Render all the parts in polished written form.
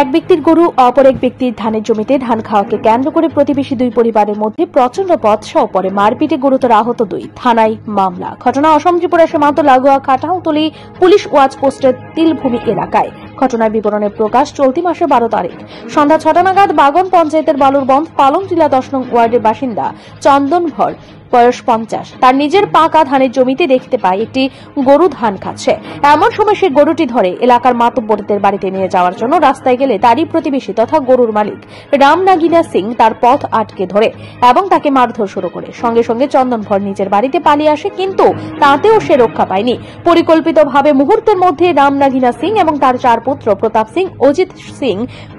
এক ব্যক্তির গরু অপর এক ব্যক্তির ধানের জমিতে ধান খাওয়াকে কেন্দ্র করে প্রতিবেশী দুই পরিবারের মধ্যে প্রচন্ড বচসাও পরে মারপিটে গুরুতর আহত দুই। থানায় মামলা। ঘটনা অসমজিপুরা সীমান্ত লাগোয়া কাটাউতলি পুলিশ ওয়াচ পোস্টের তিলভূমি এলাকায়। ঘটনার বিবরণে প্রকাশ চলতি মাসের 12 তারিখ সন্ধ্যা 6টা নাগাদ বাগন পঞ্চায়েতের বালুরবন্ধ পালং টিলা 10 নং ওয়ার্ডের বাসিন্দা চন্দন ভর, বয়স 50, তার নিজের পাকা ধানের জমিতে দেখতে পায় একটি গরু ধান খাচ্ছে। এমন সময় সে গরুটি ধরে এলাকার মাতব্বরদের বাড়িতে নিয়ে যাওয়ার জন্য রাস্তায় গেলে তারই প্রতিবেশী তথা গরুর মালিক রামনাগিনা সিং তার পথ আটকে ধরে এবং তাকে মারধর শুরু করে। সঙ্গে সঙ্গে চন্দন ভর নিজের বাড়িতে পালিয়ে আসে, কিন্তু তাতেও সে রক্ষা পায়নি। পরিকল্পিতভাবে মুহূর্তের মধ্যে রামনাগিনা সিং এবং তার 4 পুত্র প্রতাপ সিং, অজিত সিং,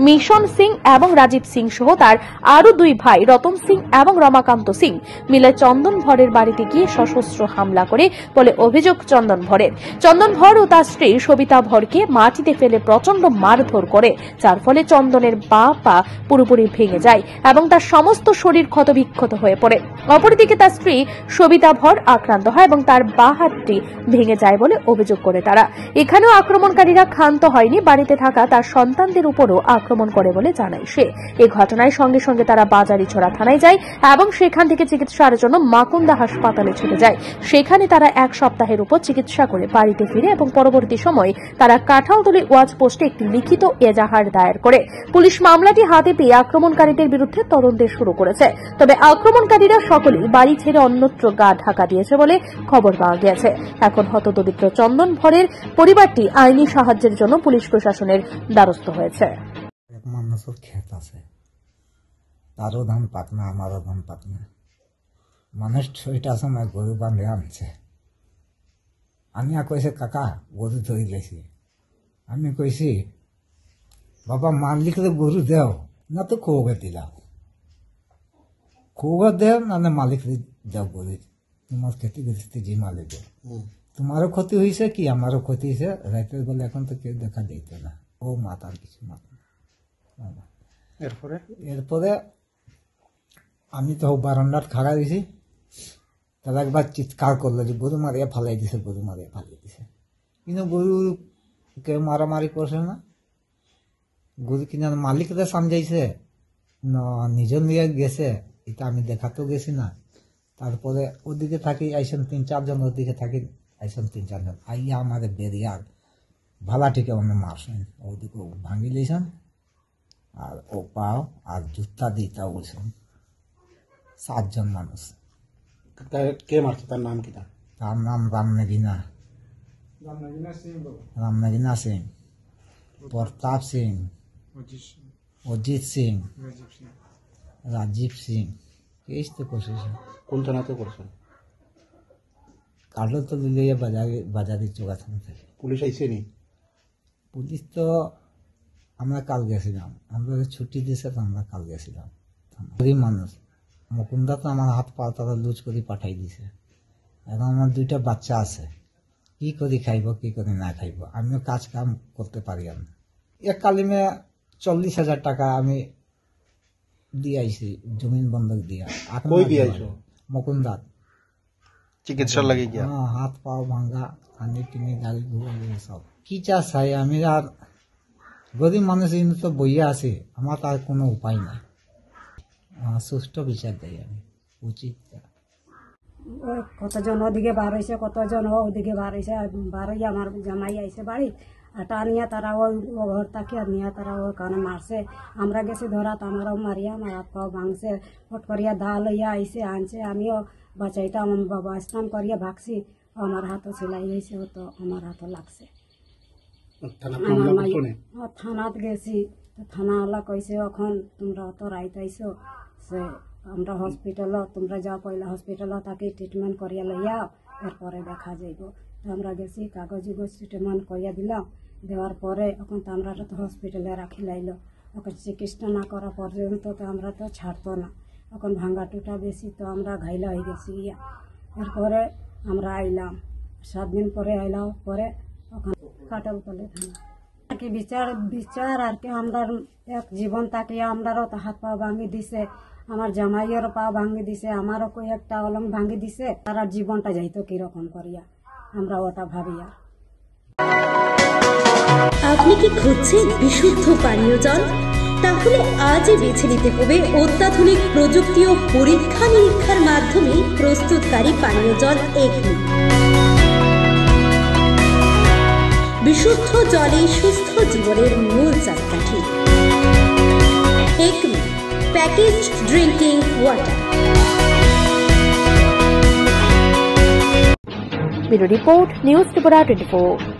মিশন সিং এবং রাজীব সিং সহ তার আরো 2 ভাই রতন সিং এবং রমাকান্ত সিং মিলে চন্দন ভরের বাড়িতে গিয়ে সশস্ত্র হামলা করে বলে অভিযোগ চন্দন ভরের। চন্দন ভর ও তার স্ত্রী সবিতা ভরকে মাটিতে ফেলে প্রচন্ড মারধর করে, যার ফলে চন্দনের বাঁ পা পুরোপুরি ভেঙে যায় এবং তার সমস্ত শরীর ক্ষতবিক্ষত হয়ে পড়ে। অপরদিকে তার স্ত্রী সবিতা ভর আক্রান্ত হয় এবং তার বাঁ হাতটি ভেঙে যায় বলে অভিযোগ করে তারা। এখানেও আক্রমণকারীরা ক্ষান্ত হয়নি, বাড়িতে থাকা তার সন্তানদের উপরও আক্রমণ করে বলে জানায় সে। এই ঘটনায় সঙ্গে সঙ্গে তারা বাজারিছড়া থানায় যায় এবং সেখান থেকে চিকিৎসার জন্য মাকুন্দা হাসপাতালে ছুটে যায়। সেখানে তারা 1 সপ্তাহের উপর চিকিৎসা করে বাড়িতে ফিরে এবং পরবর্তী সময় তারা কাঠাউতলি ওয়াচ পোস্টে একটি লিখিত এজাহার দায়ের করে। পুলিশ মামলাটি হাতে পেয়ে আক্রমণকারীদের বিরুদ্ধে তদন্ত শুরু করেছে। তবে আক্রমণকারীরা সকলেই বাড়ি ছেড়ে অন্যত্র গা ঢাকা দিয়েছে বলে খবর পাওয়া গেছে। এখন হতদরিদ্র চন্দন ভরের পরিবারটি আইনি সাহায্যের জন্য পুলিশ প্রশাসনের দ্বারস্থ হয়েছে। মানুষের ক্ষেত আছে, তারও ধান পাক না, আমারও ধান পাক না। মানুষ 6টা সময় গরু বাঁধে আনছে। আমি কইছে কাকা গরু ধরে গেছি। আমি কইছি বাবা মালিকরে গরু দেও না তো খোগে দিলাম, খোগে দেও না মালিকরে দেও গরু। তোমার ক্ষতি গেছে যে মালিক, তোমারও ক্ষতি হয়েছে কি আমারও ক্ষতি হয়েছে। রাইতের বেলা এখন তো কেউ দেখা দিত না, ও মাতার কিছু মাথা। এরপরে আমি তো বারান্দার খাড়া দিছি, তারা একবার চিৎকার করলো যে গরু মারিয়া ফালাই দিছে, গরু মারিয়া ফালাই দিছে। কিন্তু গরু কেউ মারামারি করছে না। গরু কিনা মালিকরা সামজাইছে না নিজের নিয়ে গেছে, এটা আমি দেখাতেও গেছি না। তারপরে ওদিকে থাকি আইসেন 3-4 জন, ওদিকে থাকি আইসেন 3-4 জন। আইয়া আমাদের বেরিয়ার ভালা ঠিক অনেক মারছেন, ওদিকে ভাঙি দিয়েছেন আর ও পাও আর জুতা দিতা বলছেন। 7 জন মানুষ। কে মারছে? তার নাম কি? তার নাম রামনাগিনা সিং, প্রতাপ সিং, অজিত সিং, রাজীব সিং। এই তো করছে। কোন থানাতে করছে? কাটলো তো দিলে বাজারে চোখা থানা থেকে। পুলিশ আইসেনি? পুলিশ তো আমরা কাল গেছিলাম, আমরা ছুটি দিয়েছে তো আমরা কাল গেছিলাম। গরিব মানুষ, মুকুন্দা তো আমার হাত পা তারা লুজ করে পাঠাই দিছে। এখন আমার 2টা বাচ্চা আছে, কি করে খাইব কি করে না খাইব। আমিও কাজ কাম করতে পারি না। এক কালিমে 40,000 টাকা আমি দিয়ে আইছি, জমিন বন্ধক দিয়া। মুকুন্দা চিকিৎসার লাগে গিয়া? হাত পা ভাঙ্গা, খানি টিনি গাড়ি ঘুরে সব। কি চাষ চাই আমি? আর গরিব মানুষ তো বইয়া আছে, আমার তার কোনো উপায় নাই। সুষ্ঠু বিচার দেয় আমি, উচিত। কতজন ওদিকে বার হয়েছে, কতজন ওদিকে বার হয়েছে। বার হইয়া আমার জামাই আইসে বাড়ি, আটা নিয়ে তারা ওই ঘর তাকে নিয়ে তারা ওখানে মারছে। আমরা গেছি ধরাত, আমারও মারিয়া আমার হাত পাও ভাঙছে। ফট করিয়া দা লইয়া আইসে আনছে, আমিও বাঁচাইতাম। বাবা স্নান করিয়া ভাগছি, আমার হাতও সেলাই হয়েছে, তো আমার হাতও লাগছে। থানাত গেছি, থানাওয়ালা কইছে এখন তোমরা অত রাইত আইসো, সে আমরা হসপিটাল তোমরা যাও, পয়লা হসপিটাল তাকে ট্রিটমেন্ট করিয়া লইয়া এরপরে দেখা যাইব। তো আমরা গেছি, কাগজ ট্রিটমেন্ট করিয়া দিলাম। দেওয়ার পরে এখন তো আমরা তো হসপিটালে রাখি লাইল। এখন চিকিৎসা না করা পর্যন্ত তো আমরা তো ছাড়তো না। এখন ভাঙ্গা টুটা বেশি, তো আমরা ঘাইলা হয়ে গেছি গিয়া। এরপরে আমরা আইলাম, 7 দিন পরে আইলাম। পরে এখন কাটাউতলি থানা আর কি বিচার আর কি। আমরা এক জীবন তাকে আমরারও তো হাত পা ভাঙি দিছে, আমার জামাইয়েরও পা ভাঙি দিছে, আমারও কয়েকটা অলং ভাঙি দিছে। তার জীবনটা যাইতো কিরকম করিয়া, আমরা ওটা ভাবি। আর আপনি কি খুঁজছেন বিশুদ্ধ পানীয় জল? তাহলে আজই বেছে নিতে হবে অত্যাধুনিক প্রযুক্তি ও পরীক্ষা নিরীক্ষার মাধ্যমে প্রস্তুতকারী পানীয় জল একমি। বিশুদ্ধ জলে সুস্থ জীবনের মূল চাকাঠি। Acme package drinking water. Bureau report, news Tripura 24।